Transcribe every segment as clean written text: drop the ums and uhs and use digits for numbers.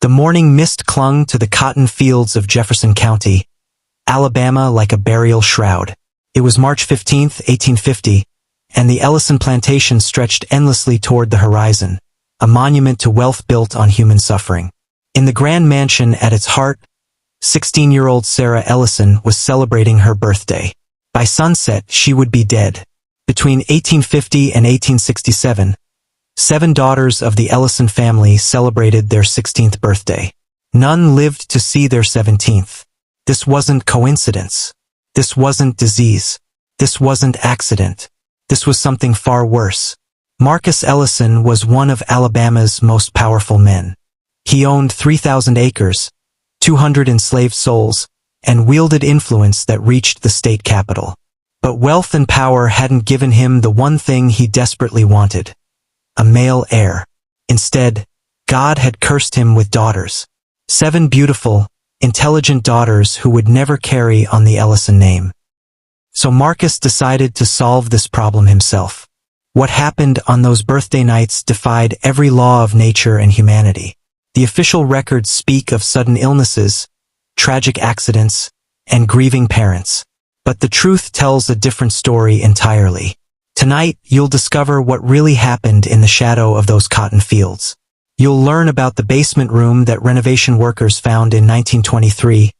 The morning mist clung to the cotton fields of Jefferson County, Alabama, like a burial shroud. It was March 15, 1850, and the Ellison plantation stretched endlessly toward the horizon, a monument to wealth built on human suffering. In the grand mansion at its heart, 16-year-old Sarah Ellison was celebrating her birthday. By sunset, she would be dead. Between 1850 and 1867, 7 daughters of the Ellison family celebrated their 16th birthday. None lived to see their 17th. This wasn't coincidence. This wasn't disease. This wasn't accident. This was something far worse. Marcus Ellison was one of Alabama's most powerful men. He owned 3,000 acres, 200 enslaved souls, and wielded influence that reached the state capital. But wealth and power hadn't given him the one thing he desperately wanted: a male heir. Instead, God had cursed him with daughters. 7 beautiful, intelligent daughters who would never carry on the Ellison name. So Marcus decided to solve this problem himself. What happened on those birthday nights defied every law of nature and humanity. The official records speak of sudden illnesses, tragic accidents, and grieving parents. But the truth tells a different story entirely. Tonight, you'll discover what really happened in the shadow of those cotton fields. You'll learn about the basement room that renovation workers found in 1923,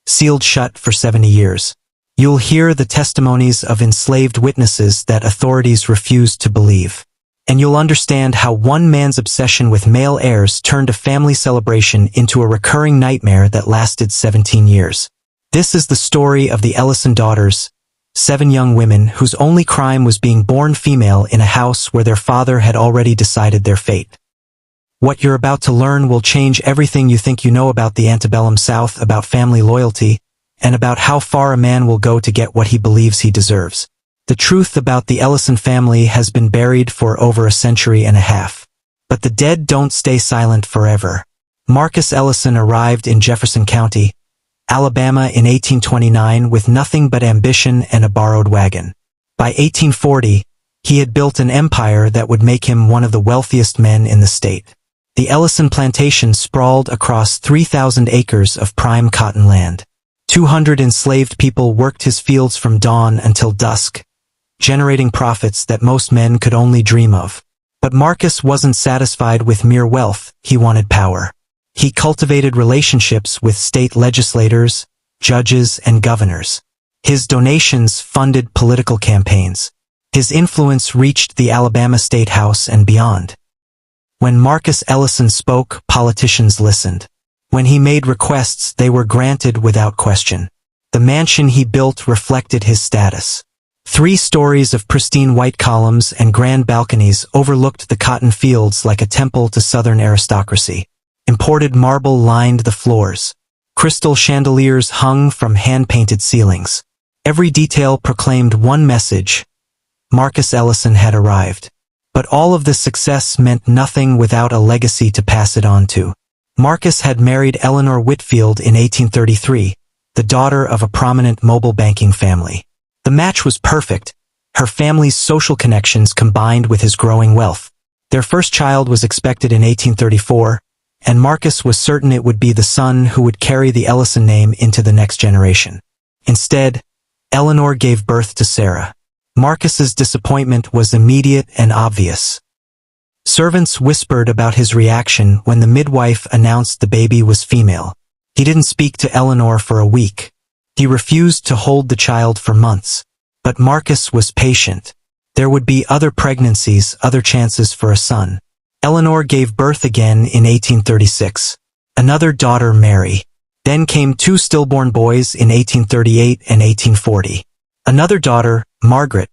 sealed shut for 70 years. You'll hear the testimonies of enslaved witnesses that authorities refused to believe. And you'll understand how one man's obsession with male heirs turned a family celebration into a recurring nightmare that lasted 17 years. This is the story of the Ellison daughters, 7 young women whose only crime was being born female in a house where their father had already decided their fate. What you're about to learn will change everything you think you know about the antebellum South, about family loyalty, and about how far a man will go to get what he believes he deserves. The truth about the Ellison family has been buried for over a century and a half. But the dead don't stay silent forever. Marcus Ellison arrived in Jefferson County, Alabama in 1829 with nothing but ambition and a borrowed wagon. By 1840, he had built an empire that would make him one of the wealthiest men in the state. The Ellison plantation sprawled across 3,000 acres of prime cotton land. 200 enslaved people worked his fields from dawn until dusk, generating profits that most men could only dream of. But Marcus wasn't satisfied with mere wealth, he wanted power. He cultivated relationships with state legislators, judges, and governors. His donations funded political campaigns. His influence reached the Alabama State House and beyond. When Marcus Ellison spoke, politicians listened. When he made requests, they were granted without question. The mansion he built reflected his status. 3 stories of pristine white columns and grand balconies overlooked the cotton fields like a temple to Southern aristocracy. Imported marble lined the floors. Crystal chandeliers hung from hand-painted ceilings. Every detail proclaimed one message: Marcus Ellison had arrived. But all of this success meant nothing without a legacy to pass it on to. Marcus had married Eleanor Whitfield in 1833, the daughter of a prominent mobile banking family. The match was perfect, her family's social connections combined with his growing wealth. Their first child was expected in 1834, and Marcus was certain it would be the son who would carry the Ellison name into the next generation. Instead, Eleanor gave birth to Sarah. Marcus's disappointment was immediate and obvious. Servants whispered about his reaction when the midwife announced the baby was female. He didn't speak to Eleanor for a week. He refused to hold the child for months. But Marcus was patient. There would be other pregnancies, other chances for a son. Eleanor gave birth again in 1836. Another daughter, Mary. Then came 2 stillborn boys in 1838 and 1840. Another daughter, Margaret,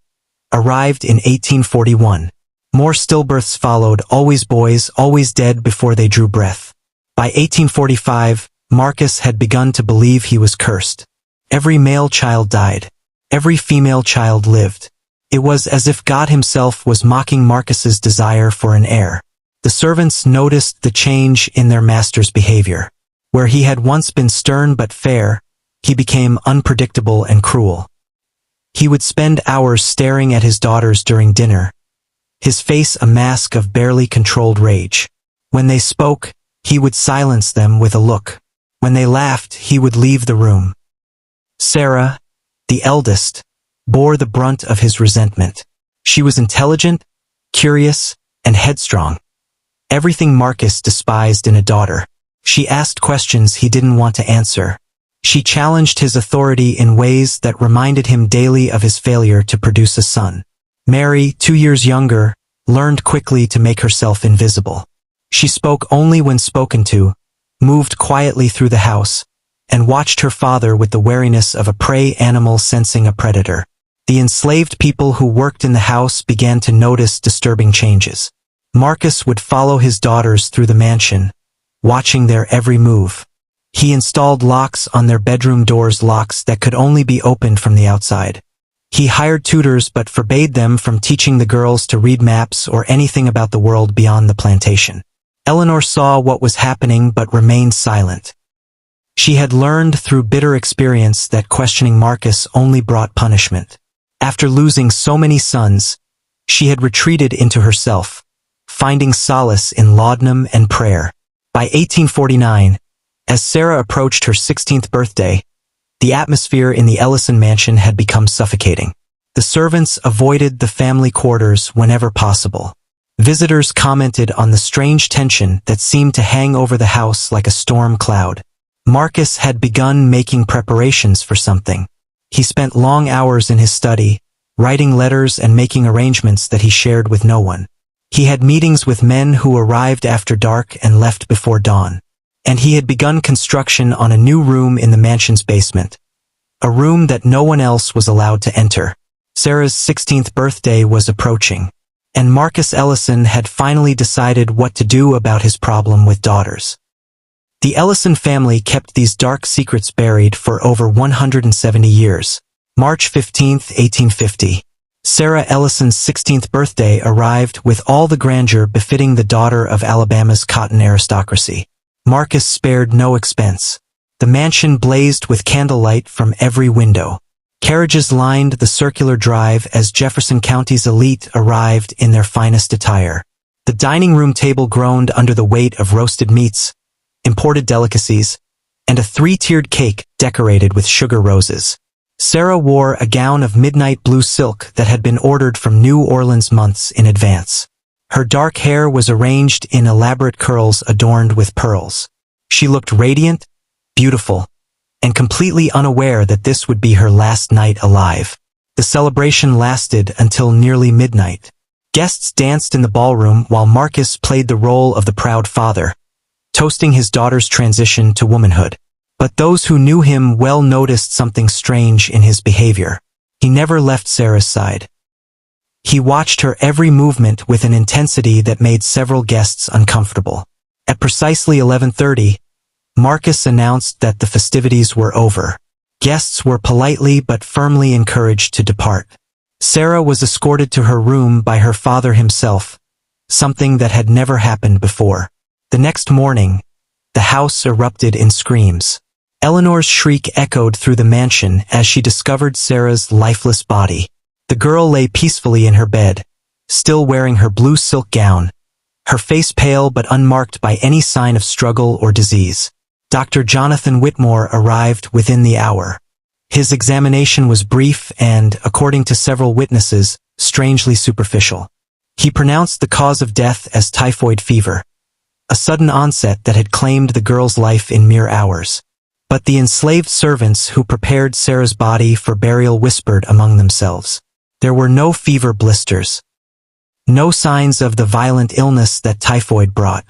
arrived in 1841. More stillbirths followed, always boys, always dead before they drew breath. By 1845, Marcus had begun to believe he was cursed. Every male child died. Every female child lived. It was as if God himself was mocking Marcus's desire for an heir. The servants noticed the change in their master's behavior. Where he had once been stern but fair, he became unpredictable and cruel. He would spend hours staring at his daughters during dinner, his face a mask of barely controlled rage. When they spoke, He would silence them with a look. When they laughed, he would leave the room. Sarah, the eldest, bore the brunt of his resentment. She was intelligent, curious, and headstrong. Everything Marcus despised in a daughter. She asked questions he didn't want to answer. She challenged his authority in ways that reminded him daily of his failure to produce a son. Mary, 2 years younger, learned quickly to make herself invisible. She spoke only when spoken to, moved quietly through the house, and watched her father with the wariness of a prey animal sensing a predator. The enslaved people who worked in the house began to notice disturbing changes. Marcus would follow his daughters through the mansion, watching their every move. He installed locks on their bedroom doors, locks that could only be opened from the outside. He hired tutors but forbade them from teaching the girls to read maps or anything about the world beyond the plantation. Eleanor saw what was happening but remained silent. She had learned through bitter experience that questioning Marcus only brought punishment. After losing so many sons, she had retreated into herself, finding solace in laudanum and prayer. By 1849, as Sarah approached her 16th birthday, the atmosphere in the Ellison mansion had become suffocating. The servants avoided the family quarters whenever possible. Visitors commented on the strange tension that seemed to hang over the house like a storm cloud. Marcus had begun making preparations for something. He spent long hours in his study, writing letters and making arrangements that he shared with no one. He had meetings with men who arrived after dark and left before dawn. And he had begun construction on a new room in the mansion's basement, a room that no one else was allowed to enter. Sarah's 16th birthday was approaching, and Marcus Ellison had finally decided what to do about his problem with daughters. The Ellison family kept these dark secrets buried for over 170 years. March 15, 1850. Sarah Ellison's 16th birthday arrived with all the grandeur befitting the daughter of Alabama's cotton aristocracy. Marcus spared no expense. The mansion blazed with candlelight from every window. Carriages lined the circular drive as Jefferson County's elite arrived in their finest attire. The dining room table groaned under the weight of roasted meats, imported delicacies, and a 3-tiered cake decorated with sugar roses. Sarah wore a gown of midnight blue silk that had been ordered from New Orleans months in advance. Her dark hair was arranged in elaborate curls adorned with pearls. She looked radiant, beautiful, and completely unaware that this would be her last night alive. The celebration lasted until nearly midnight. Guests danced in the ballroom while Marcus played the role of the proud father, toasting his daughter's transition to womanhood. But those who knew him well noticed something strange in his behavior. He never left Sarah's side. He watched her every movement with an intensity that made several guests uncomfortable. At precisely 11:30, Marcus announced that the festivities were over. Guests were politely but firmly encouraged to depart. Sarah was escorted to her room by her father himself, something that had never happened before. The next morning, the house erupted in screams. Eleanor's shriek echoed through the mansion as she discovered Sarah's lifeless body. The girl lay peacefully in her bed, still wearing her blue silk gown, her face pale but unmarked by any sign of struggle or disease. Dr. Jonathan Whitmore arrived within the hour. His examination was brief and, according to several witnesses, strangely superficial. He pronounced the cause of death as typhoid fever, a sudden onset that had claimed the girl's life in mere hours. But the enslaved servants who prepared Sarah's body for burial whispered among themselves. There were no fever blisters, no signs of the violent illness that typhoid brought.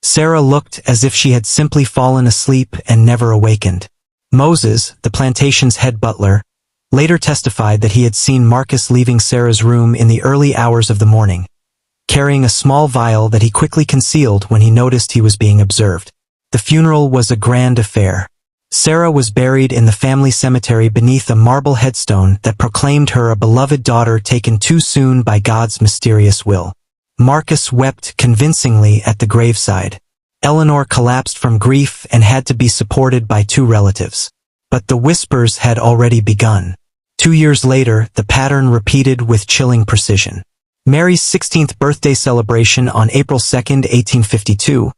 Sarah looked as if she had simply fallen asleep and never awakened. Moses, the plantation's head butler, later testified that he had seen Marcus leaving Sarah's room in the early hours of the morning, carrying a small vial that he quickly concealed when he noticed he was being observed. The funeral was a grand affair. Sarah was buried in the family cemetery beneath a marble headstone that proclaimed her a beloved daughter taken too soon by God's mysterious will. Marcus wept convincingly at the graveside. Eleanor collapsed from grief and had to be supported by 2 relatives. But the whispers had already begun. 2 years later, the pattern repeated with chilling precision. Mary's 16th birthday celebration on April 2, 1852,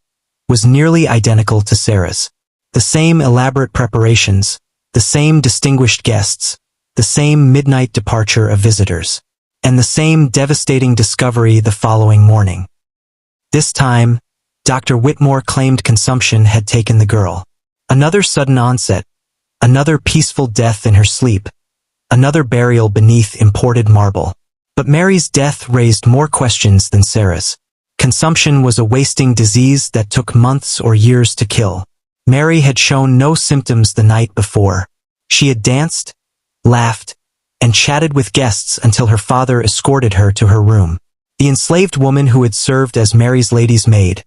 was nearly identical to Sarah's. The same elaborate preparations, the same distinguished guests, the same midnight departure of visitors, and the same devastating discovery the following morning. This time, Dr. Whitmore claimed consumption had taken the girl. Another sudden onset, another peaceful death in her sleep, another burial beneath imported marble. But Mary's death raised more questions than Sarah's. Consumption was a wasting disease that took months or years to kill. Mary had shown no symptoms the night before. She had danced, laughed, and chatted with guests until her father escorted her to her room. The enslaved woman who had served as Mary's lady's maid,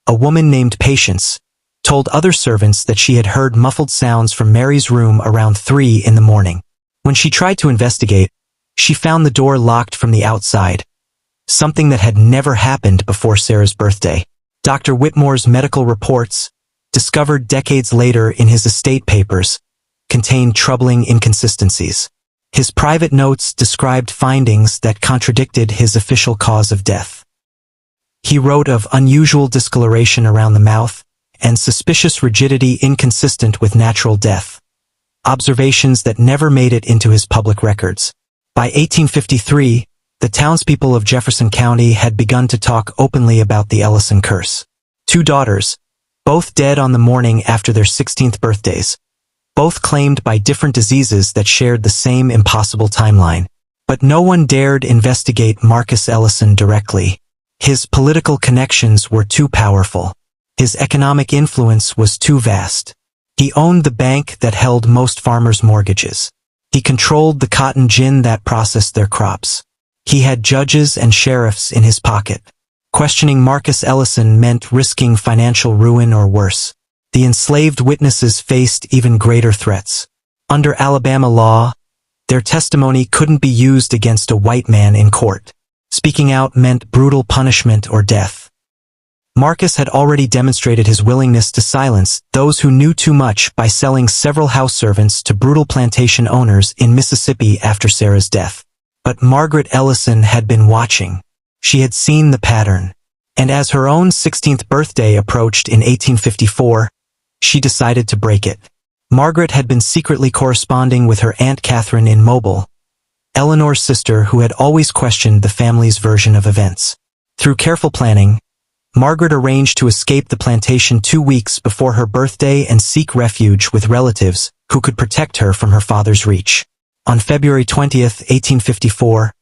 a woman named Patience, told other servants that she had heard muffled sounds from Mary's room around 3 in the morning. When she tried to investigate, she found the door locked from the outside, something that had never happened before Sarah's birthday. Dr. Whitmore's medical reports, discovered decades later in his estate papers, contained troubling inconsistencies. His private notes described findings that contradicted his official cause of death. He wrote of unusual discoloration around the mouth and suspicious rigidity inconsistent with natural death, observations that never made it into his public records. By 1853, the townspeople of Jefferson County had begun to talk openly about the Ellison curse. 2 daughters, both dead on the morning after their 16th birthdays, both claimed by different diseases that shared the same impossible timeline. But no one dared investigate Marcus Ellison directly. His political connections were too powerful. His economic influence was too vast. He owned the bank that held most farmers' mortgages. He controlled the cotton gin that processed their crops. He had judges and sheriffs in his pocket. Questioning Marcus Ellison meant risking financial ruin or worse. The enslaved witnesses faced even greater threats. Under Alabama law, their testimony couldn't be used against a white man in court. Speaking out meant brutal punishment or death. Marcus had already demonstrated his willingness to silence those who knew too much by selling several house servants to brutal plantation owners in Mississippi after Sarah's death. But Margaret Ellison had been watching. She had seen the pattern. And as her own 16th birthday approached in 1854, she decided to break it. Margaret had been secretly corresponding with her Aunt Catherine in Mobile, Eleanor's sister who had always questioned the family's version of events. Through careful planning, Margaret arranged to escape the plantation 2 weeks before her birthday and seek refuge with relatives who could protect her from her father's reach. On February 20th, 1854,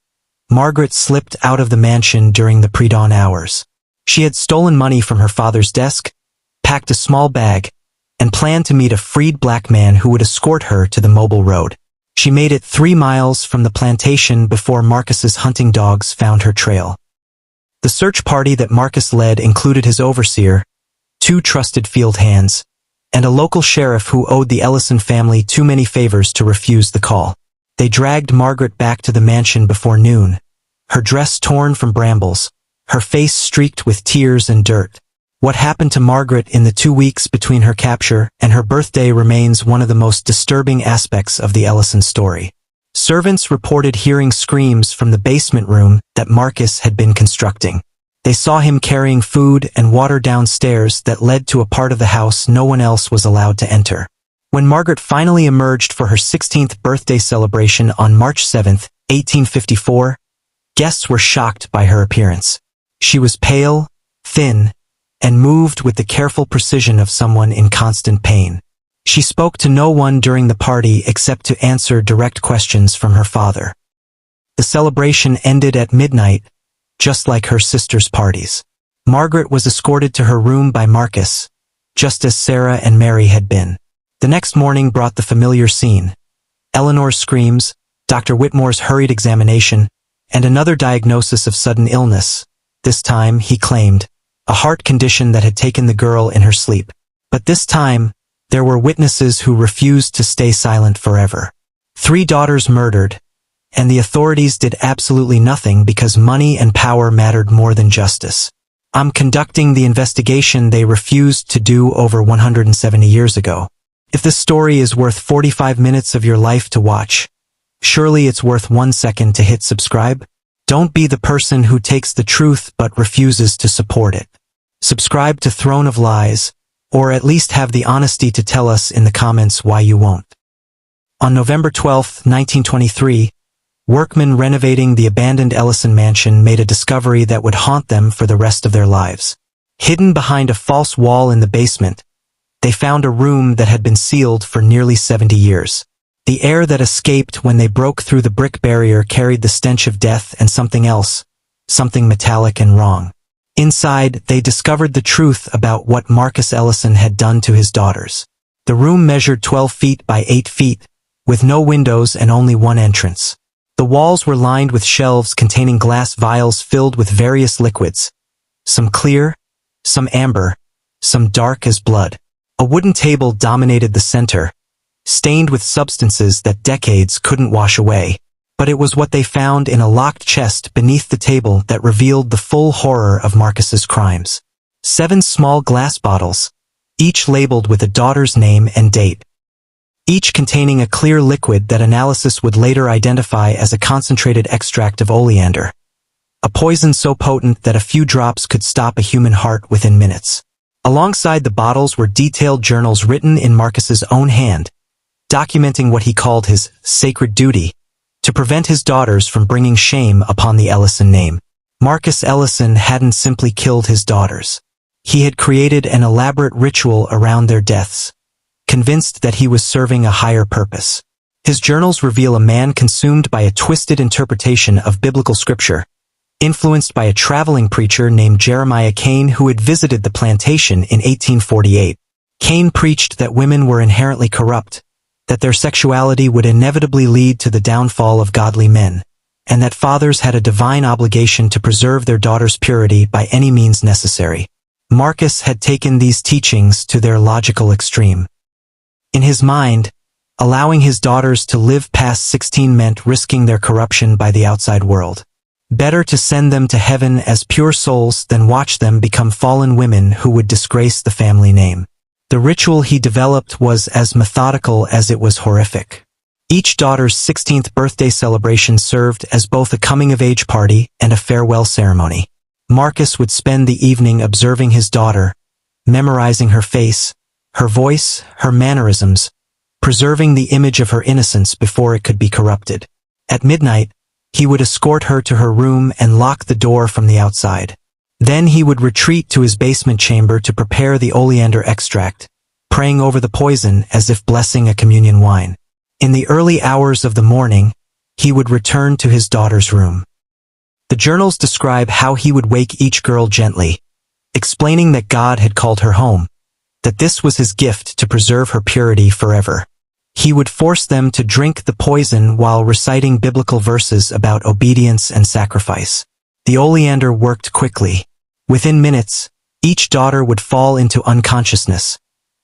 Margaret slipped out of the mansion during the pre-dawn hours. She had stolen money from her father's desk, packed a small bag, and planned to meet a freed black man who would escort her to the Mobile Road. She made it 3 miles from the plantation before Marcus's hunting dogs found her trail. The search party that Marcus led included his overseer, 2 trusted field hands, and a local sheriff who owed the Ellison family too many favors to refuse the call. They dragged Margaret back to the mansion before noon, her dress torn from brambles, her face streaked with tears and dirt. What happened to Margaret in the 2 weeks between her capture and her birthday remains one of the most disturbing aspects of the Ellison story. Servants reported hearing screams from the basement room that Marcus had been constructing. They saw him carrying food and water downstairs that led to a part of the house no one else was allowed to enter. When Margaret finally emerged for her 16th birthday celebration on March 7, 1854, guests were shocked by her appearance. She was pale, thin, and moved with the careful precision of someone in constant pain. She spoke to no one during the party except to answer direct questions from her father. The celebration ended at midnight, just like her sister's parties. Margaret was escorted to her room by Marcus, just as Sarah and Mary had been. The next morning brought the familiar scene. Eleanor's screams, Dr. Whitmore's hurried examination, and another diagnosis of sudden illness. This time, he claimed, a heart condition that had taken the girl in her sleep. But this time, there were witnesses who refused to stay silent forever. 3 daughters murdered, and the authorities did absolutely nothing because money and power mattered more than justice. I'm conducting the investigation they refused to do over 170 years ago. If this story is worth 45 minutes of your life to watch, surely it's worth 1 second to hit subscribe. Don't be the person who takes the truth but refuses to support it. Subscribe to Throne of Lies, or at least have the honesty to tell us in the comments why you won't. On November 12, 1923, workmen renovating the abandoned Ellison mansion made a discovery that would haunt them for the rest of their lives. Hidden behind a false wall in the basement, they found a room that had been sealed for nearly 70 years. The air that escaped when they broke through the brick barrier carried the stench of death and something else, something metallic and wrong. Inside, they discovered the truth about what Marcus Ellison had done to his daughters. The room measured 12 feet by 8 feet, with no windows and only one entrance. The walls were lined with shelves containing glass vials filled with various liquids, some clear, some amber, some dark as blood. A wooden table dominated the center, stained with substances that decades couldn't wash away. But it was what they found in a locked chest beneath the table that revealed the full horror of Marcus's crimes. 7 small glass bottles, each labeled with a daughter's name and date. Each containing a clear liquid that analysis would later identify as a concentrated extract of oleander. A poison so potent that a few drops could stop a human heart within minutes. Alongside the bottles were detailed journals written in Marcus's own hand, documenting what he called his sacred duty, to prevent his daughters from bringing shame upon the Ellison name. Marcus Ellison hadn't simply killed his daughters. He had created an elaborate ritual around their deaths, convinced that he was serving a higher purpose. His journals reveal a man consumed by a twisted interpretation of biblical scripture, influenced by a traveling preacher named Jeremiah Kane who had visited the plantation in 1848. Kane preached that women were inherently corrupt, that their sexuality would inevitably lead to the downfall of godly men, and that fathers had a divine obligation to preserve their daughters' purity by any means necessary. Marcus had taken these teachings to their logical extreme. In his mind, allowing his daughters to live past 16 meant risking their corruption by the outside world. Better to send them to heaven as pure souls than watch them become fallen women who would disgrace the family name. The ritual he developed was as methodical as it was horrific. Each daughter's 16th birthday celebration served as both a coming-of-age party and a farewell ceremony. Marcus would spend the evening observing his daughter, memorizing her face, her voice, her mannerisms, preserving the image of her innocence before it could be corrupted. At midnight, he would escort her to her room and lock the door from the outside. Then he would retreat to his basement chamber to prepare the oleander extract, praying over the poison as if blessing a communion wine. In the early hours of the morning, he would return to his daughter's room. The journals describe how he would wake each girl gently, explaining that God had called her home, that this was his gift to preserve her purity forever. He would force them to drink the poison while reciting biblical verses about obedience and sacrifice. The oleander worked quickly. Within minutes, each daughter would fall into unconsciousness,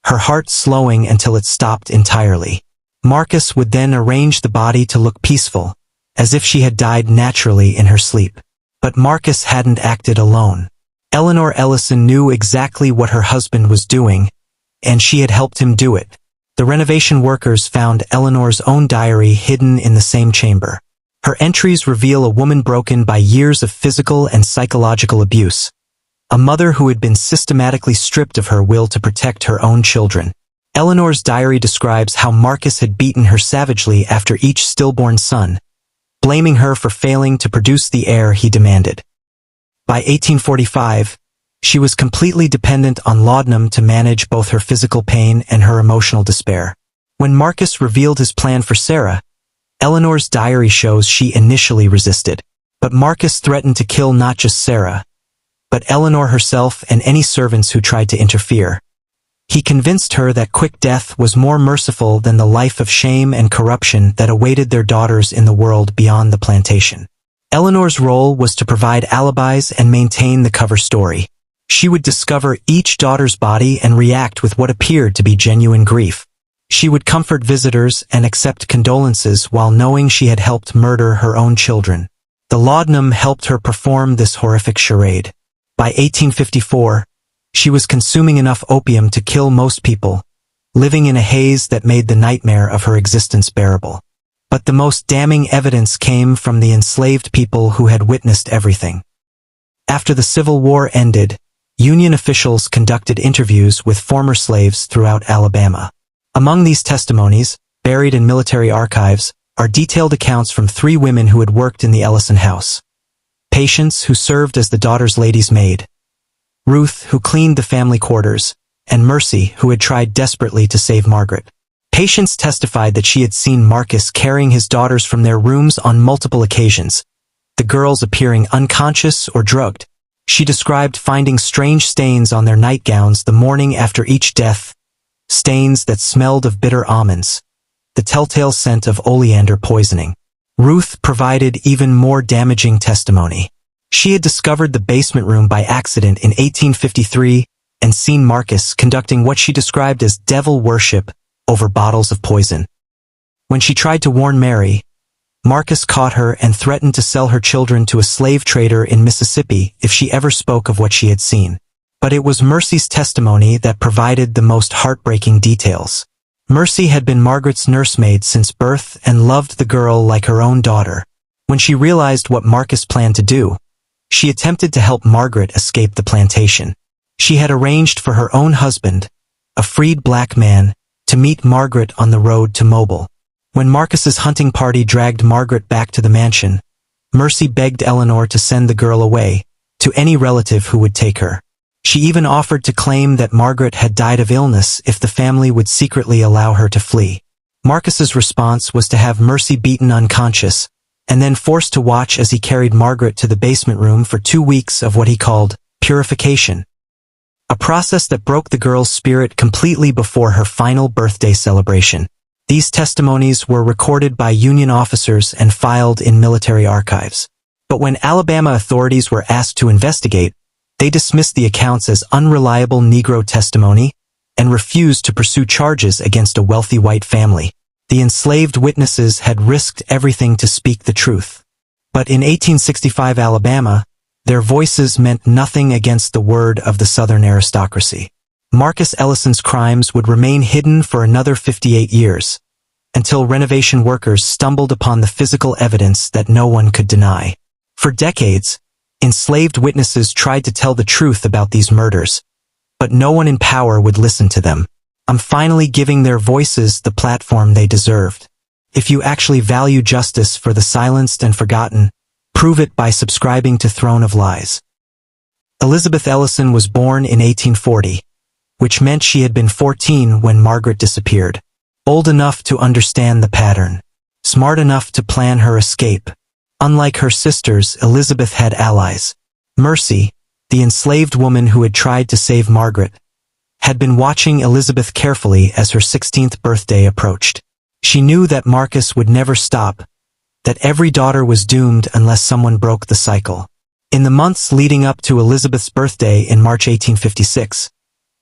her heart slowing until it stopped entirely. Marcus would then arrange the body to look peaceful, as if she had died naturally in her sleep. But Marcus hadn't acted alone. Eleanor Ellison knew exactly what her husband was doing, and she had helped him do it. The renovation workers found Eleanor's own diary hidden in the same chamber. Her entries reveal a woman broken by years of physical and psychological abuse, a mother who had been systematically stripped of her will to protect her own children. Eleanor's diary describes how Marcus had beaten her savagely after each stillborn son, blaming her for failing to produce the heir he demanded. By 1845, she was completely dependent on laudanum to manage both her physical pain and her emotional despair. When Marcus revealed his plan for Sarah, Eleanor's diary shows she initially resisted. But Marcus threatened to kill not just Sarah, but Eleanor herself and any servants who tried to interfere. He convinced her that quick death was more merciful than the life of shame and corruption that awaited their daughters in the world beyond the plantation. Eleanor's role was to provide alibis and maintain the cover story. She would discover each daughter's body and react with what appeared to be genuine grief. She would comfort visitors and accept condolences while knowing she had helped murder her own children. The laudanum helped her perform this horrific charade. By 1854, she was consuming enough opium to kill most people, living in a haze that made the nightmare of her existence bearable. But the most damning evidence came from the enslaved people who had witnessed everything. After the Civil War ended, Union officials conducted interviews with former slaves throughout Alabama. Among these testimonies, buried in military archives, are detailed accounts from 3 women who had worked in the Ellison house. Patience, who served as the daughter's lady's maid. Ruth, who cleaned the family quarters, and Mercy, who had tried desperately to save Margaret. Patience testified that she had seen Marcus carrying his daughters from their rooms on multiple occasions, the girls appearing unconscious or drugged. She described finding strange stains on their nightgowns the morning after each death, stains that smelled of bitter almonds, the telltale scent of oleander poisoning. Ruth provided even more damaging testimony. She had discovered the basement room by accident in 1853 and seen Marcus conducting what she described as devil worship over bottles of poison. When she tried to warn Mary, Marcus caught her and threatened to sell her children to a slave trader in Mississippi if she ever spoke of what she had seen. But it was Mercy's testimony that provided the most heartbreaking details. Mercy had been Margaret's nursemaid since birth and loved the girl like her own daughter. When she realized what Marcus planned to do, she attempted to help Margaret escape the plantation. She had arranged for her own husband, a freed black man, to meet Margaret on the road to Mobile. When Marcus's hunting party dragged Margaret back to the mansion, Mercy begged Eleanor to send the girl away, to any relative who would take her. She even offered to claim that Margaret had died of illness if the family would secretly allow her to flee. Marcus's response was to have Mercy beaten unconscious, and then forced to watch as he carried Margaret to the basement room for 2 weeks of what he called purification, a process that broke the girl's spirit completely before her final birthday celebration. These testimonies were recorded by Union officers and filed in military archives. But when Alabama authorities were asked to investigate, they dismissed the accounts as unreliable Negro testimony and refused to pursue charges against a wealthy white family. The enslaved witnesses had risked everything to speak the truth. But in 1865 Alabama, their voices meant nothing against the word of the Southern aristocracy. Marcus Ellison's crimes would remain hidden for another 58 years, until renovation workers stumbled upon the physical evidence that no one could deny. For decades, enslaved witnesses tried to tell the truth about these murders, but no one in power would listen to them. I'm finally giving their voices the platform they deserved. If you actually value justice for the silenced and forgotten, prove it by subscribing to Throne of Lies. Elizabeth Ellison was born in 1840, which meant she had been 14 when Margaret disappeared. Old enough to understand the pattern, smart enough to plan her escape. Unlike her sisters, Elizabeth had allies. Mercy, the enslaved woman who had tried to save Margaret, had been watching Elizabeth carefully as her 16th birthday approached. She knew that Marcus would never stop, that every daughter was doomed unless someone broke the cycle. In the months leading up to Elizabeth's birthday in March 1856,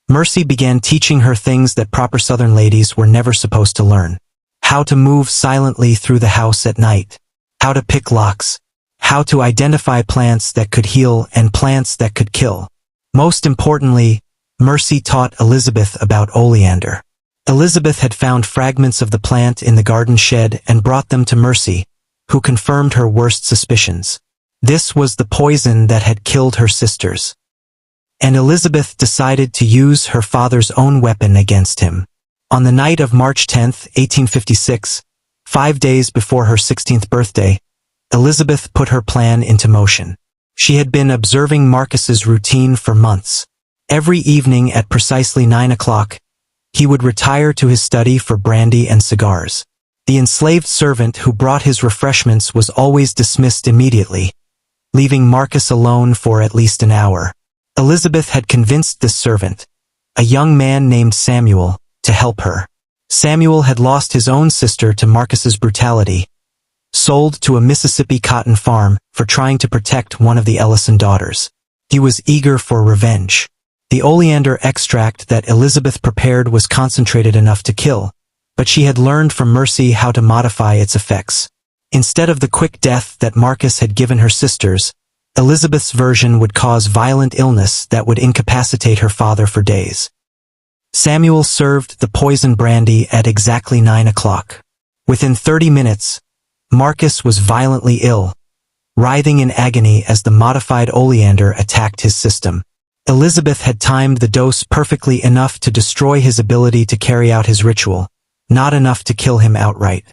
Mercy began teaching her things that proper Southern ladies were never supposed to learn. How to move silently through the house at night. How to pick locks. How to identify plants that could heal and plants that could kill. Most importantly, Mercy taught Elizabeth about oleander. Elizabeth had found fragments of the plant in the garden shed and brought them to Mercy, who confirmed her worst suspicions. This was the poison that had killed her sisters. And Elizabeth decided to use her father's own weapon against him. On the night of March 10, 1856, 5 days before her 16th birthday, Elizabeth put her plan into motion. She had been observing Marcus's routine for months. Every evening at precisely 9 o'clock, he would retire to his study for brandy and cigars. The enslaved servant who brought his refreshments was always dismissed immediately, leaving Marcus alone for at least an hour. Elizabeth had convinced this servant, a young man named Samuel, to help her. Samuel had lost his own sister to Marcus's brutality, sold to a Mississippi cotton farm for trying to protect one of the Ellison daughters. He was eager for revenge. The oleander extract that Elizabeth prepared was concentrated enough to kill, but she had learned from Mercy how to modify its effects. Instead of the quick death that Marcus had given her sisters, Elizabeth's version would cause violent illness that would incapacitate her father for days. Samuel served the poison brandy at exactly 9 o'clock. Within 30 minutes, Marcus was violently ill, writhing in agony as the modified oleander attacked his system. Elizabeth had timed the dose perfectly enough to destroy his ability to carry out his ritual, not enough to kill him outright.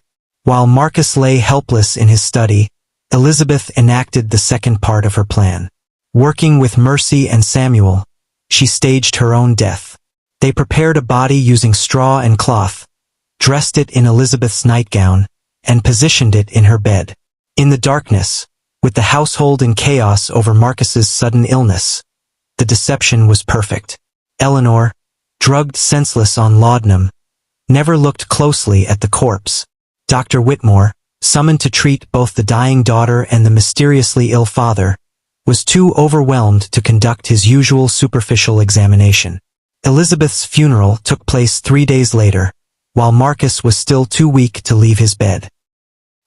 While Marcus lay helpless in his study, Elizabeth enacted the second part of her plan. Working with Mercy and Samuel, she staged her own death. They prepared a body using straw and cloth, dressed it in Elizabeth's nightgown, and positioned it in her bed. In the darkness, with the household in chaos over Marcus's sudden illness, the deception was perfect. Eleanor, drugged senseless on laudanum, never looked closely at the corpse. Dr. Whitmore, summoned to treat both the dying daughter and the mysteriously ill father, was too overwhelmed to conduct his usual superficial examination. Elizabeth's funeral took place 3 days later, while Marcus was still too weak to leave his bed.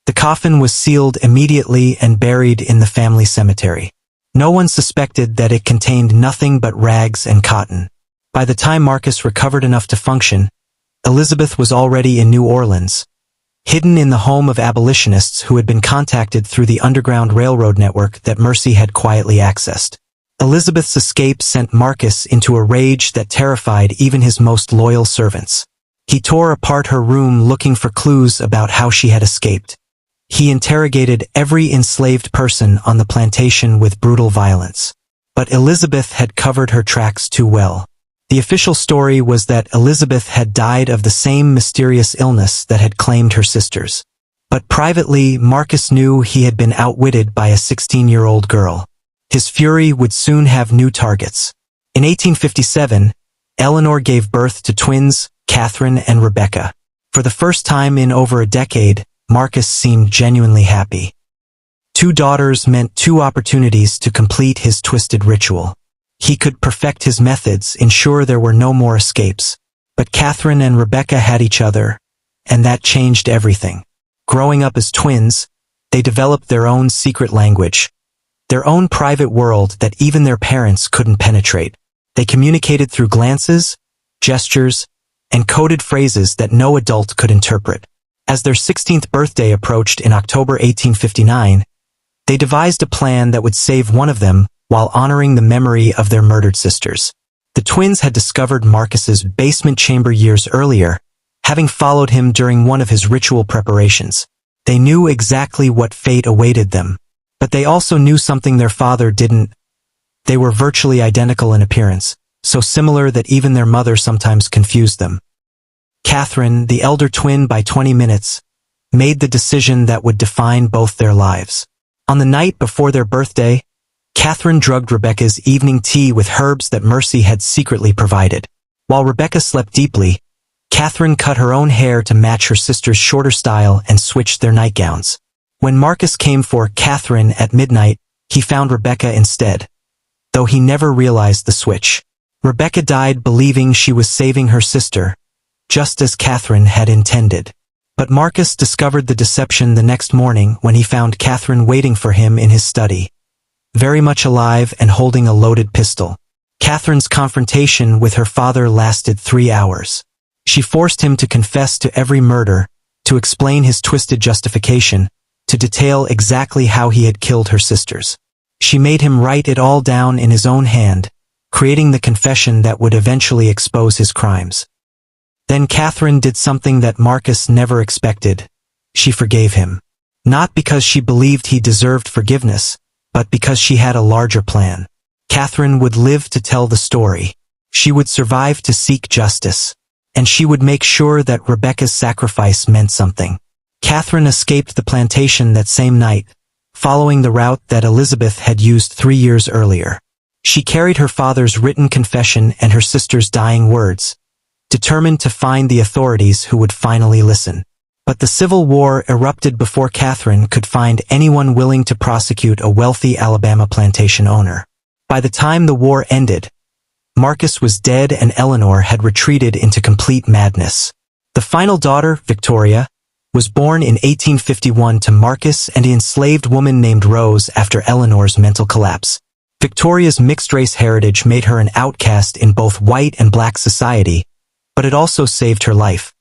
The coffin was sealed immediately and buried in the family cemetery. No one suspected that it contained nothing but rags and cotton. By the time Marcus recovered enough to function, Elizabeth was already in New Orleans, hidden in the home of abolitionists who had been contacted through the Underground Railroad network that Mercy had quietly accessed. Elizabeth's escape sent Marcus into a rage that terrified even his most loyal servants. He tore apart her room looking for clues about how she had escaped. He interrogated every enslaved person on the plantation with brutal violence. But Elizabeth had covered her tracks too well. The official story was that Elizabeth had died of the same mysterious illness that had claimed her sisters. But privately, Marcus knew he had been outwitted by a 16-year-old girl. His fury would soon have new targets. In 1857, Eleanor gave birth to twins, Catherine and Rebecca. For the first time in over a decade, Marcus seemed genuinely happy. 2 daughters meant 2 opportunities to complete his twisted ritual. He could perfect his methods, ensure there were no more escapes. But Catherine and Rebecca had each other, and that changed everything. Growing up as twins, they developed their own secret language, their own private world that even their parents couldn't penetrate. They communicated through glances, gestures, and coded phrases that no adult could interpret. As their 16th birthday approached in October 1859, they devised a plan that would save one of them while honoring the memory of their murdered sisters. The twins had discovered Marcus's basement chamber years earlier, having followed him during one of his ritual preparations. They knew exactly what fate awaited them, but they also knew something their father didn't. They were virtually identical in appearance, so similar that even their mother sometimes confused them. Catherine, the elder twin by 20 minutes, made the decision that would define both their lives. On the night before their birthday, Catherine drugged Rebecca's evening tea with herbs that Mercy had secretly provided. While Rebecca slept deeply, Catherine cut her own hair to match her sister's shorter style and switched their nightgowns. When Marcus came for Catherine at midnight, he found Rebecca instead, though he never realized the switch. Rebecca died believing she was saving her sister, just as Catherine had intended. But Marcus discovered the deception the next morning when he found Catherine waiting for him in his study, very much alive and holding a loaded pistol. Catherine's confrontation with her father lasted 3 hours. She forced him to confess to every murder, to explain his twisted justification, to detail exactly how he had killed her sisters. She made him write it all down in his own hand, creating the confession that would eventually expose his crimes. Then Catherine did something that Marcus never expected. She forgave him. Not because she believed he deserved forgiveness, but because she had a larger plan. Catherine would live to tell the story. She would survive to seek justice. And she would make sure that Rebecca's sacrifice meant something. Catherine escaped the plantation that same night, following the route that Elizabeth had used 3 years earlier. She carried her father's written confession and her sister's dying words, determined to find the authorities who would finally listen. But the Civil War erupted before Catherine could find anyone willing to prosecute a wealthy Alabama plantation owner. By the time the war ended, Marcus was dead and Eleanor had retreated into complete madness. The final daughter, Victoria, was born in 1851 to Marcus and an enslaved woman named Rose after Eleanor's mental collapse. Victoria's mixed-race heritage made her an outcast in both white and black society, but it also saved her life.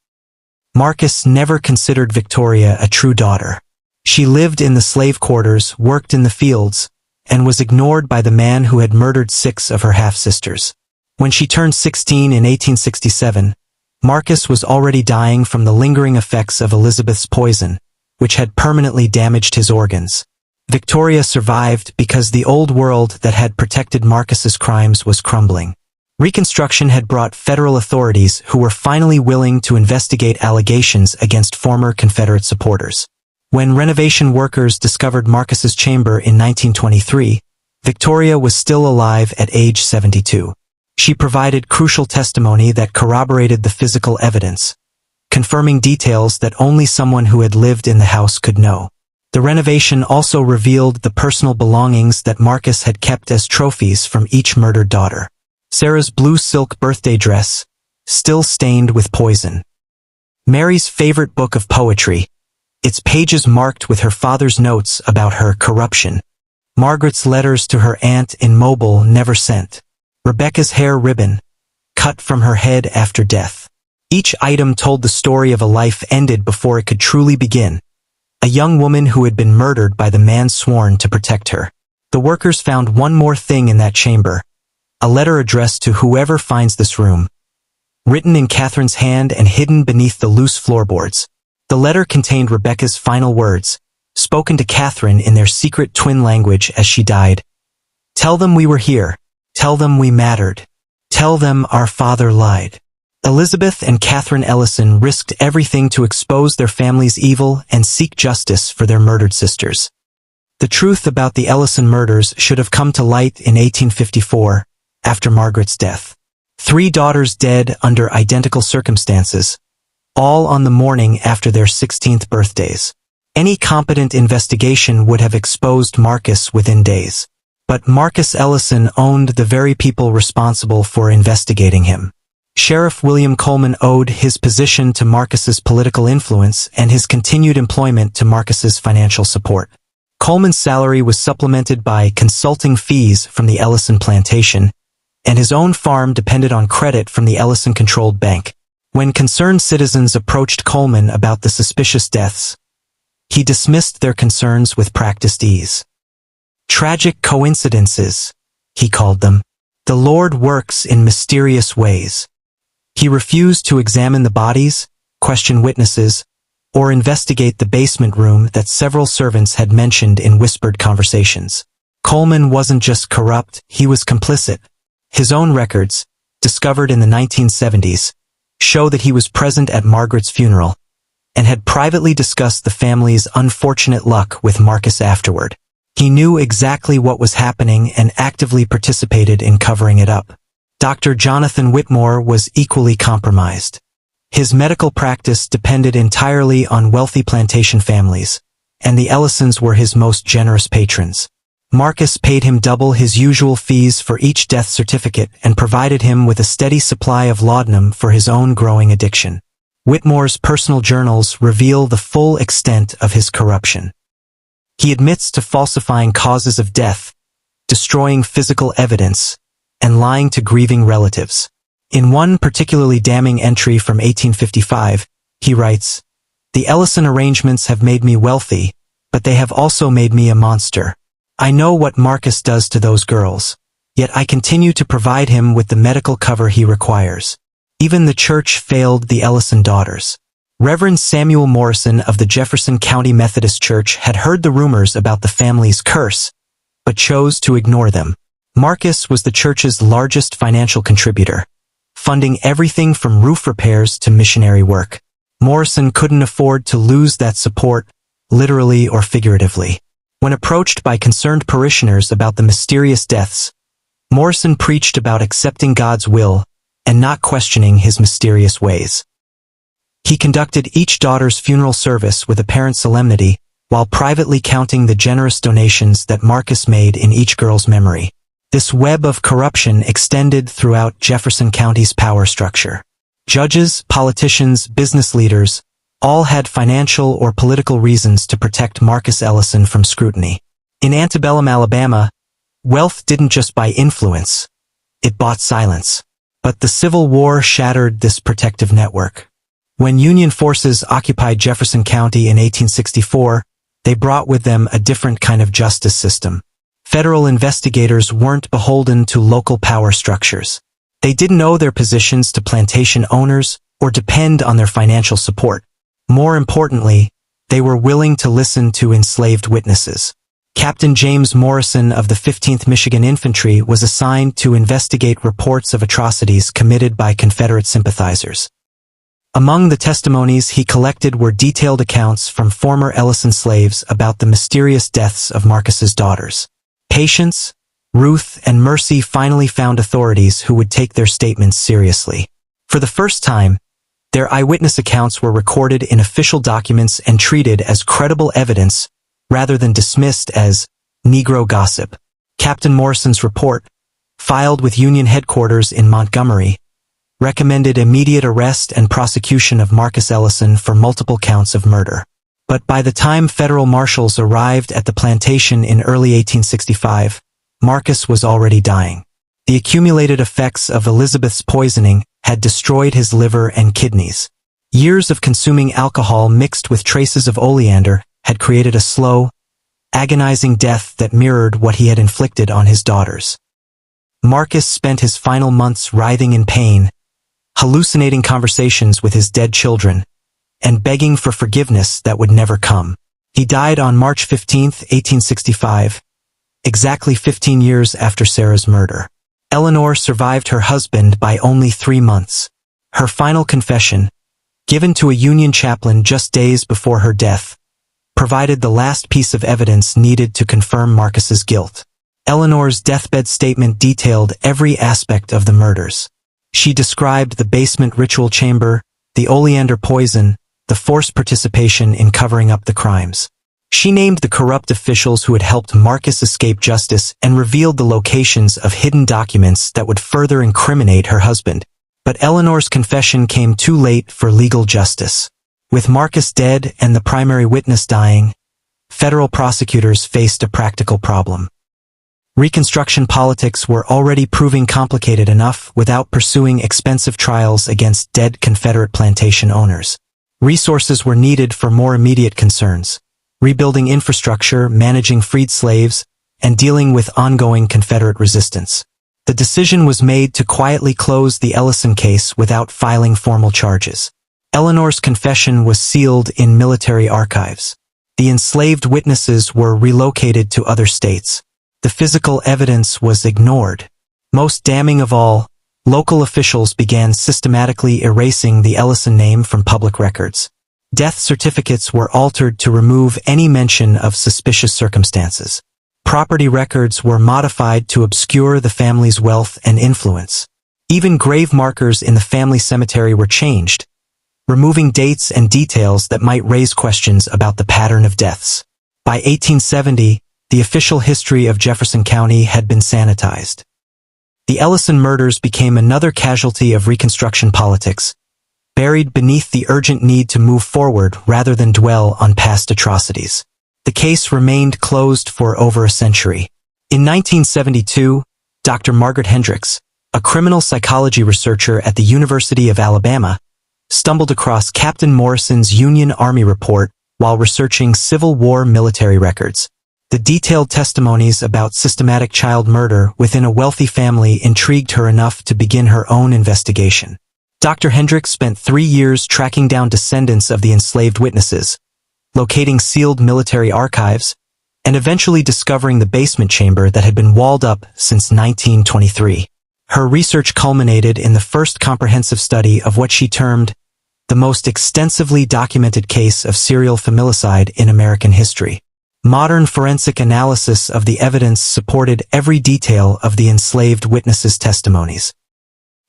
Marcus never considered Victoria a true daughter. She lived in the slave quarters, worked in the fields, and was ignored by the man who had murdered 6 of her half-sisters. When she turned 16 in 1867, Marcus was already dying from the lingering effects of Elizabeth's poison, which had permanently damaged his organs. Victoria survived because the old world that had protected Marcus's crimes was crumbling. Reconstruction had brought federal authorities who were finally willing to investigate allegations against former Confederate supporters. When renovation workers discovered Marcus's chamber in 1923, Victoria was still alive at age 72. She provided crucial testimony that corroborated the physical evidence, confirming details that only someone who had lived in the house could know. The renovation also revealed the personal belongings that Marcus had kept as trophies from each murdered daughter. Sarah's blue silk birthday dress, still stained with poison. Mary's favorite book of poetry, its pages marked with her father's notes about her corruption. Margaret's letters to her aunt in Mobile never sent. Rebecca's hair ribbon, cut from her head after death. Each item told the story of a life ended before it could truly begin. A young woman who had been murdered by the man sworn to protect her. The workers found one more thing in that chamber. A letter addressed to whoever finds this room. Written in Catherine's hand and hidden beneath the loose floorboards. The letter contained Rebecca's final words, spoken to Catherine in their secret twin language as she died. Tell them we were here. Tell them we mattered. Tell them our father lied. Elizabeth and Catherine Ellison risked everything to expose their family's evil and seek justice for their murdered sisters. The truth about the Ellison murders should have come to light in 1854, after Margaret's death. 3 daughters dead under identical circumstances, all on the morning after their 16th birthdays. Any competent investigation would have exposed Marcus within days. But Marcus Ellison owned the very people responsible for investigating him. Sheriff William Coleman owed his position to Marcus's political influence and his continued employment to Marcus's financial support. Coleman's salary was supplemented by consulting fees from the Ellison plantation, and his own farm depended on credit from the Ellison-controlled bank. When concerned citizens approached Coleman about the suspicious deaths, he dismissed their concerns with practiced ease. Tragic coincidences, he called them. The Lord works in mysterious ways. He refused to examine the bodies, question witnesses, or investigate the basement room that several servants had mentioned in whispered conversations. Coleman wasn't just corrupt, he was complicit. His own records, discovered in the 1970s, show that he was present at Margaret's funeral, and had privately discussed the family's unfortunate luck with Marcus afterward. He knew exactly what was happening and actively participated in covering it up. Dr. Jonathan Whitmore was equally compromised. His medical practice depended entirely on wealthy plantation families, and the Ellisons were his most generous patrons. Marcus paid him double his usual fees for each death certificate and provided him with a steady supply of laudanum for his own growing addiction. Whitmore's personal journals reveal the full extent of his corruption. He admits to falsifying causes of death, destroying physical evidence, and lying to grieving relatives. In one particularly damning entry from 1855, he writes, "The Ellison arrangements have made me wealthy, but they have also made me a monster. I know what Marcus does to those girls, yet I continue to provide him with the medical cover he requires. Even the church failed the Ellison daughters." Reverend Samuel Morrison of the Jefferson County Methodist Church had heard the rumors about the family's curse, but chose to ignore them. Marcus was the church's largest financial contributor, funding everything from roof repairs to missionary work. Morrison couldn't afford to lose that support, literally or figuratively. When approached by concerned parishioners about the mysterious deaths, Morrison preached about accepting God's will and not questioning his mysterious ways. He conducted each daughter's funeral service with apparent solemnity, while privately counting the generous donations that Marcus made in each girl's memory. This web of corruption extended throughout Jefferson County's power structure. Judges, politicians, business leaders, all had financial or political reasons to protect Marcus Ellison from scrutiny. In antebellum Alabama, wealth didn't just buy influence, it bought silence. But the Civil War shattered this protective network. When Union forces occupied Jefferson County in 1864, they brought with them a different kind of justice system. Federal investigators weren't beholden to local power structures. They didn't owe their positions to plantation owners or depend on their financial support. More importantly, they were willing to listen to enslaved witnesses. Captain James Morrison of the 15th Michigan Infantry was assigned to investigate reports of atrocities committed by Confederate sympathizers. Among the testimonies he collected were detailed accounts from former Ellison slaves about the mysterious deaths of Marcus's daughters. Patience, Ruth, and Mercy finally found authorities who would take their statements seriously. For the first time, their eyewitness accounts were recorded in official documents and treated as credible evidence rather than dismissed as Negro gossip. Captain Morrison's report, filed with Union headquarters in Montgomery, recommended immediate arrest and prosecution of Marcus Ellison for multiple counts of murder. But by the time federal marshals arrived at the plantation in early 1865, Marcus was already dying. The accumulated effects of Elizabeth's poisoning had destroyed his liver and kidneys. Years of consuming alcohol mixed with traces of oleander had created a slow, agonizing death that mirrored what he had inflicted on his daughters. Marcus spent his final months writhing in pain, hallucinating conversations with his dead children, and begging for forgiveness that would never come. He died on March 15, 1865, exactly 15 years after Sarah's murder. Eleanor survived her husband by only 3 months. Her final confession, given to a Union chaplain just days before her death, provided the last piece of evidence needed to confirm Marcus's guilt. Eleanor's deathbed statement detailed every aspect of the murders. She described the basement ritual chamber, the oleander poison, the forced participation in covering up the crimes. She named the corrupt officials who had helped Marcus escape justice and revealed the locations of hidden documents that would further incriminate her husband. But Eleanor's confession came too late for legal justice. With Marcus dead and the primary witness dying, federal prosecutors faced a practical problem. Reconstruction politics were already proving complicated enough without pursuing expensive trials against dead Confederate plantation owners. Resources were needed for more immediate concerns: rebuilding infrastructure, managing freed slaves, and dealing with ongoing Confederate resistance. The decision was made to quietly close the Ellison case without filing formal charges. Eleanor's confession was sealed in military archives. The enslaved witnesses were relocated to other states. The physical evidence was ignored. Most damning of all, local officials began systematically erasing the Ellison name from public records. Death certificates were altered to remove any mention of suspicious circumstances. Property records were modified to obscure the family's wealth and influence. Even grave markers in the family cemetery were changed, removing dates and details that might raise questions about the pattern of deaths. By 1870, the official history of Jefferson County had been sanitized. The Ellison murders became another casualty of Reconstruction politics, buried beneath the urgent need to move forward rather than dwell on past atrocities. The case remained closed for over a century. In 1972, Dr. Margaret Hendricks, a criminal psychology researcher at the University of Alabama, stumbled across Captain Morrison's Union Army report while researching Civil War military records. The detailed testimonies about systematic child murder within a wealthy family intrigued her enough to begin her own investigation. Dr. Hendricks spent 3 years tracking down descendants of the enslaved witnesses, locating sealed military archives, and eventually discovering the basement chamber that had been walled up since 1923. Her research culminated in the first comprehensive study of what she termed the most extensively documented case of serial familicide in American history. Modern forensic analysis of the evidence supported every detail of the enslaved witnesses' testimonies.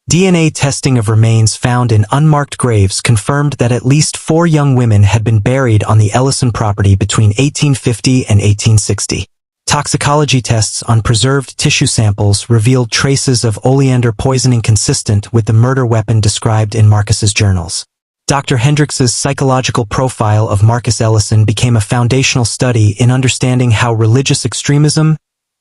DNA testing of remains found in unmarked graves confirmed that at least 4 young women had been buried on the Ellison property between 1850 and 1860. Toxicology tests on preserved tissue samples revealed traces of oleander poisoning consistent with the murder weapon described in Marcus's journals. Dr. Hendricks's psychological profile of Marcus Ellison became a foundational study in understanding how religious extremism,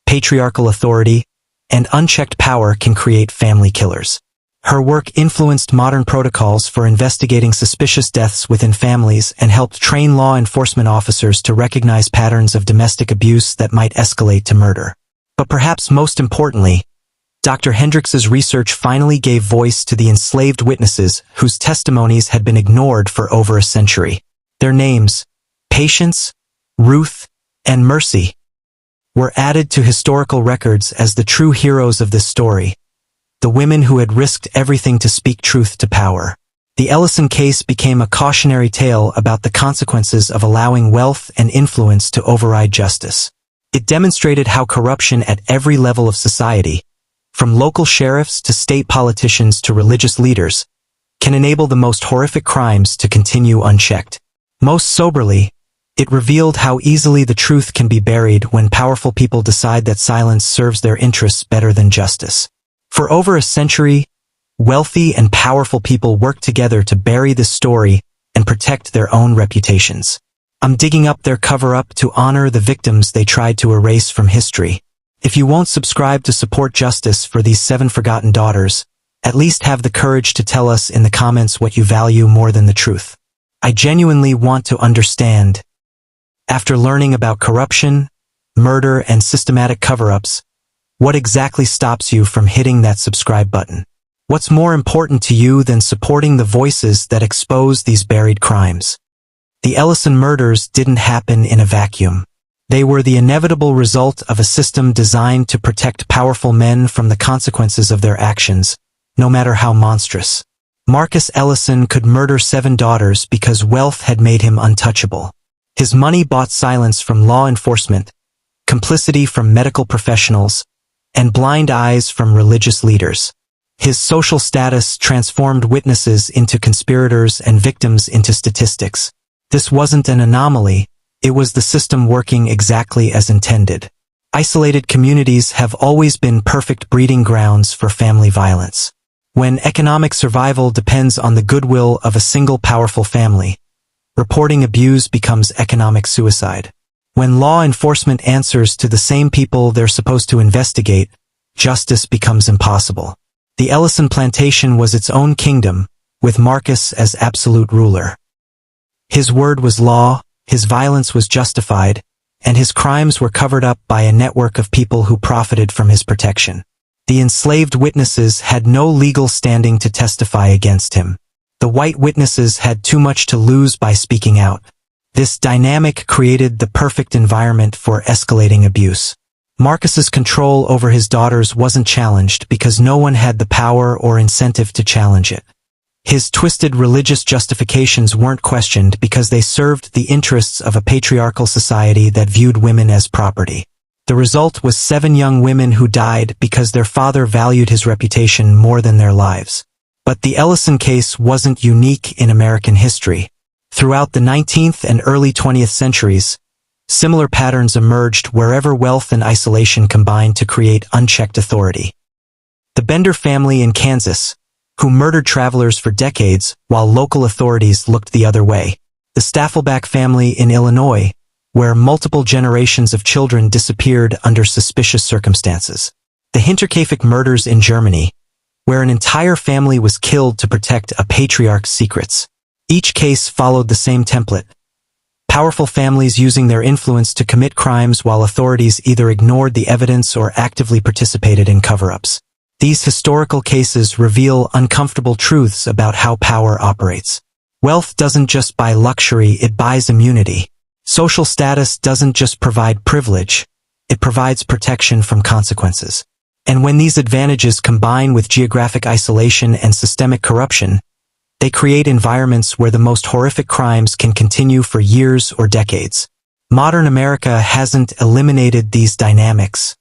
patriarchal authority, and unchecked power can create family killers. Her work influenced modern protocols for investigating suspicious deaths within families and helped train law enforcement officers to recognize patterns of domestic abuse that might escalate to murder. But perhaps most importantly, Dr. Hendrix's research finally gave voice to the enslaved witnesses whose testimonies had been ignored for over a century. Their names, Patience, Ruth, and Mercy, were added to historical records as the true heroes of this story, the women who had risked everything to speak truth to power. The Ellison case became a cautionary tale about the consequences of allowing wealth and influence to override justice. It demonstrated how corruption at every level of society, from local sheriffs to state politicians to religious leaders, can enable the most horrific crimes to continue unchecked. Most soberly, it revealed how easily the truth can be buried when powerful people decide that silence serves their interests better than justice. For over a century, wealthy and powerful people worked together to bury this story and protect their own reputations. I'm digging up their cover-up to honor the victims they tried to erase from history. If you won't subscribe to support justice for these 7 forgotten daughters, at least have the courage to tell us in the comments what you value more than the truth. I genuinely want to understand. After learning about corruption, murder, and systematic cover-ups, what exactly stops you from hitting that subscribe button? What's more important to you than supporting the voices that expose these buried crimes? The Ellison murders didn't happen in a vacuum. They were the inevitable result of a system designed to protect powerful men from the consequences of their actions, no matter how monstrous. Marcus Ellison could murder 7 daughters because wealth had made him untouchable. His money bought silence from law enforcement, complicity from medical professionals, and blind eyes from religious leaders. His social status transformed witnesses into conspirators and victims into statistics. This wasn't an anomaly, it was the system working exactly as intended. Isolated communities have always been perfect breeding grounds for family violence. When economic survival depends on the goodwill of a single powerful family, reporting abuse becomes economic suicide. When law enforcement answers to the same people they're supposed to investigate, justice becomes impossible. The Ellison plantation was its own kingdom, with Marcus as absolute ruler. His word was law, his violence was justified, and his crimes were covered up by a network of people who profited from his protection. The enslaved witnesses had no legal standing to testify against him. The white witnesses had too much to lose by speaking out. This dynamic created the perfect environment for escalating abuse. Marcus's control over his daughters wasn't challenged because no one had the power or incentive to challenge it. His twisted religious justifications weren't questioned because they served the interests of a patriarchal society that viewed women as property. The result was 7 young women who died because their father valued his reputation more than their lives. But the Ellison case wasn't unique in American history. Throughout the 19th and early 20th centuries, similar patterns emerged wherever wealth and isolation combined to create unchecked authority. The Bender family in Kansas, who murdered travelers for decades while local authorities looked the other way. The Staffelbach family in Illinois, where multiple generations of children disappeared under suspicious circumstances. The Hinterkaifeck murders in Germany, where an entire family was killed to protect a patriarch's secrets. Each case followed the same template. Powerful families using their influence to commit crimes while authorities either ignored the evidence or actively participated in cover-ups. These historical cases reveal uncomfortable truths about how power operates. Wealth doesn't just buy luxury, it buys immunity. Social status doesn't just provide privilege, it provides protection from consequences. And when these advantages combine with geographic isolation and systemic corruption, they create environments where the most horrific crimes can continue for years or decades. Modern America hasn't eliminated these dynamics.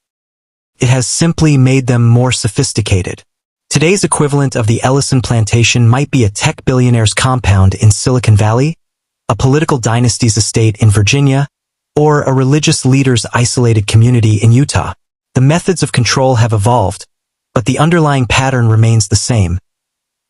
It has simply made them more sophisticated. Today's equivalent of the Ellison plantation might be a tech billionaire's compound in Silicon Valley, a political dynasty's estate in Virginia, or a religious leader's isolated community in Utah. The methods of control have evolved, but the underlying pattern remains the same.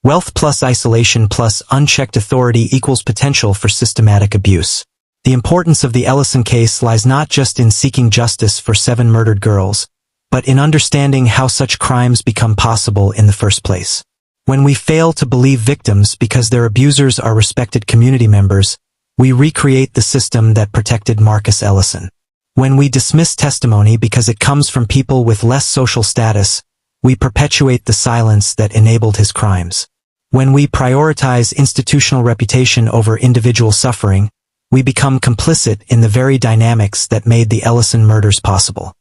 Wealth plus isolation plus unchecked authority equals potential for systematic abuse. The importance of the Ellison case lies not just in seeking justice for 7 murdered girls, but in understanding how such crimes become possible in the first place. When we fail to believe victims because their abusers are respected community members, we recreate the system that protected Marcus Ellison. When we dismiss testimony because it comes from people with less social status, we perpetuate the silence that enabled his crimes. When we prioritize institutional reputation over individual suffering, we become complicit in the very dynamics that made the Ellison murders possible.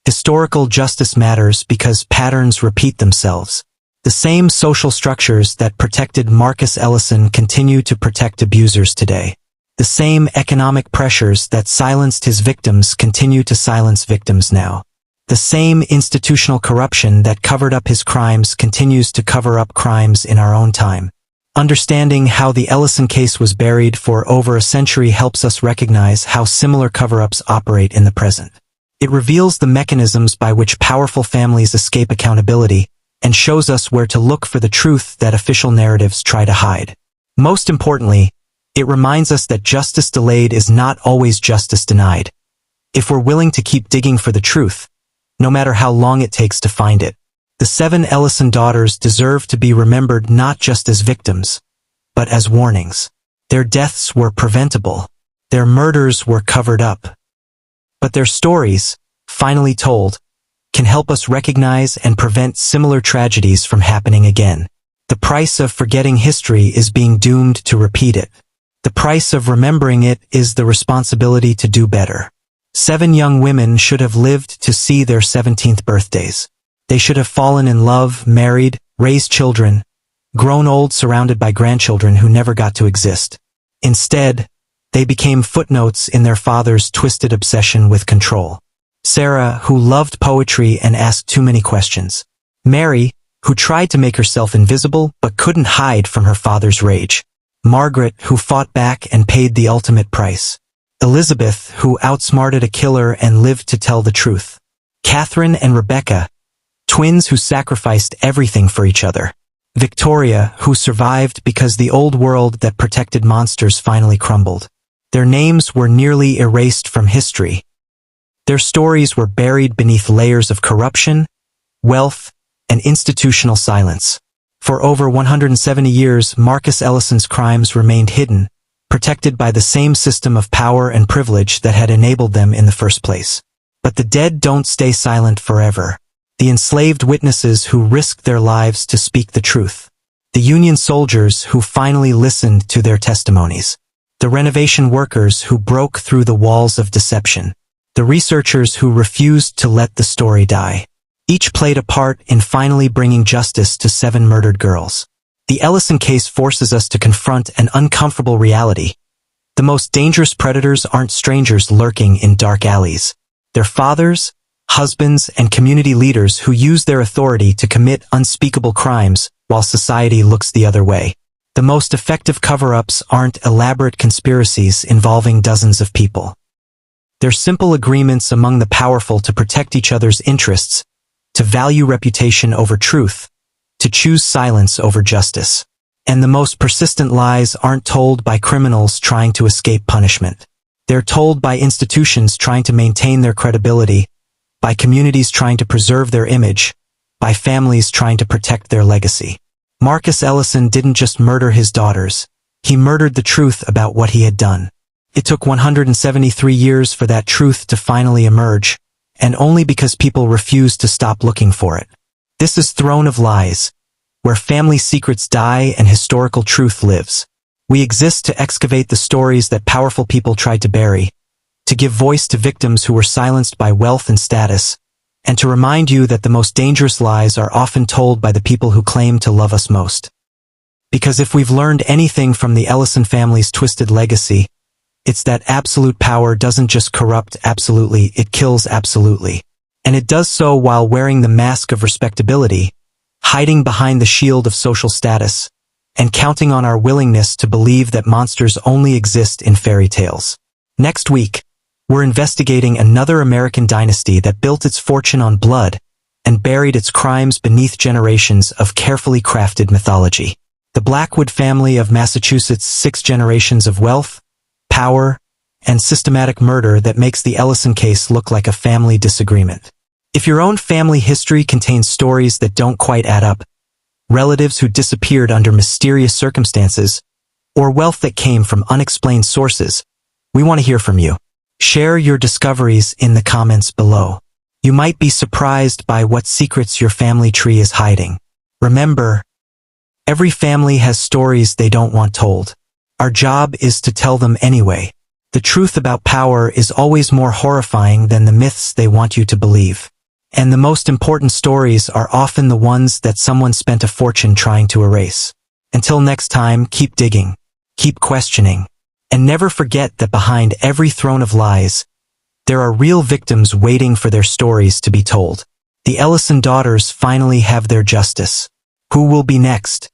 Historical justice matters because patterns repeat themselves. The same social structures that protected Marcus Ellison continue to protect abusers today. The same economic pressures that silenced his victims continue to silence victims now. The same institutional corruption that covered up his crimes continues to cover up crimes in our own time. Understanding how the Ellison case was buried for over a century helps us recognize how similar cover-ups operate in the present. It reveals the mechanisms by which powerful families escape accountability and shows us where to look for the truth that official narratives try to hide. Most importantly, it reminds us that justice delayed is not always justice denied. If we're willing to keep digging for the truth, no matter how long it takes to find it, the 7 Ellison daughters deserve to be remembered not just as victims, but as warnings. Their deaths were preventable. Their murders were covered up. But their stories, finally told, can help us recognize and prevent similar tragedies from happening again. The price of forgetting history is being doomed to repeat it. The price of remembering it is the responsibility to do better. 7 young women should have lived to see their 17th birthdays. They should have fallen in love, married, raised children, grown old surrounded by grandchildren who never got to exist. Instead, they became footnotes in their father's twisted obsession with control. Sarah, who loved poetry and asked too many questions. Mary, who tried to make herself invisible but couldn't hide from her father's rage. Margaret, who fought back and paid the ultimate price. Elizabeth, who outsmarted a killer and lived to tell the truth. Catherine and Rebecca, twins who sacrificed everything for each other. Victoria, who survived because the old world that protected monsters finally crumbled. Their names were nearly erased from history. Their stories were buried beneath layers of corruption, wealth, and institutional silence. For over 170 years, Marcus Ellison's crimes remained hidden, protected by the same system of power and privilege that had enabled them in the first place. But the dead don't stay silent forever. The enslaved witnesses who risked their lives to speak the truth. The Union soldiers who finally listened to their testimonies. The renovation workers who broke through the walls of deception. The researchers who refused to let the story die. Each played a part in finally bringing justice to 7 murdered girls. The Ellison case forces us to confront an uncomfortable reality. The most dangerous predators aren't strangers lurking in dark alleys. They're fathers, husbands, and community leaders who use their authority to commit unspeakable crimes while society looks the other way. The most effective cover-ups aren't elaborate conspiracies involving dozens of people. They're simple agreements among the powerful to protect each other's interests, to value reputation over truth, to choose silence over justice. And the most persistent lies aren't told by criminals trying to escape punishment. They're told by institutions trying to maintain their credibility, by communities trying to preserve their image, by families trying to protect their legacy. Marcus Ellison didn't just murder his daughters, he murdered the truth about what he had done. It took 173 years for that truth to finally emerge, and only because people refused to stop looking for it. This is Throne of Lies, where family secrets die and historical truth lives. We exist to excavate the stories that powerful people tried to bury, to give voice to victims who were silenced by wealth and status, and to remind you that the most dangerous lies are often told by the people who claim to love us most. Because if we've learned anything from the Ellison family's twisted legacy, it's that absolute power doesn't just corrupt absolutely, it kills absolutely. And it does so while wearing the mask of respectability, hiding behind the shield of social status, and counting on our willingness to believe that monsters only exist in fairy tales. Next week, we're investigating another American dynasty that built its fortune on blood and buried its crimes beneath generations of carefully crafted mythology. The Blackwood family of Massachusetts, 6 generations of wealth, power, and systematic murder that makes the Ellison case look like a family disagreement. If your own family history contains stories that don't quite add up, relatives who disappeared under mysterious circumstances, or wealth that came from unexplained sources, we want to hear from you. Share your discoveries in the comments below. You might be surprised by what secrets your family tree is hiding. Remember, every family has stories they don't want told. Our job is to tell them anyway. The truth about power is always more horrifying than the myths they want you to believe. And the most important stories are often the ones that someone spent a fortune trying to erase. Until next time, keep digging, keep questioning, and never forget that behind every throne of lies, there are real victims waiting for their stories to be told. The Ellison daughters finally have their justice. Who will be next?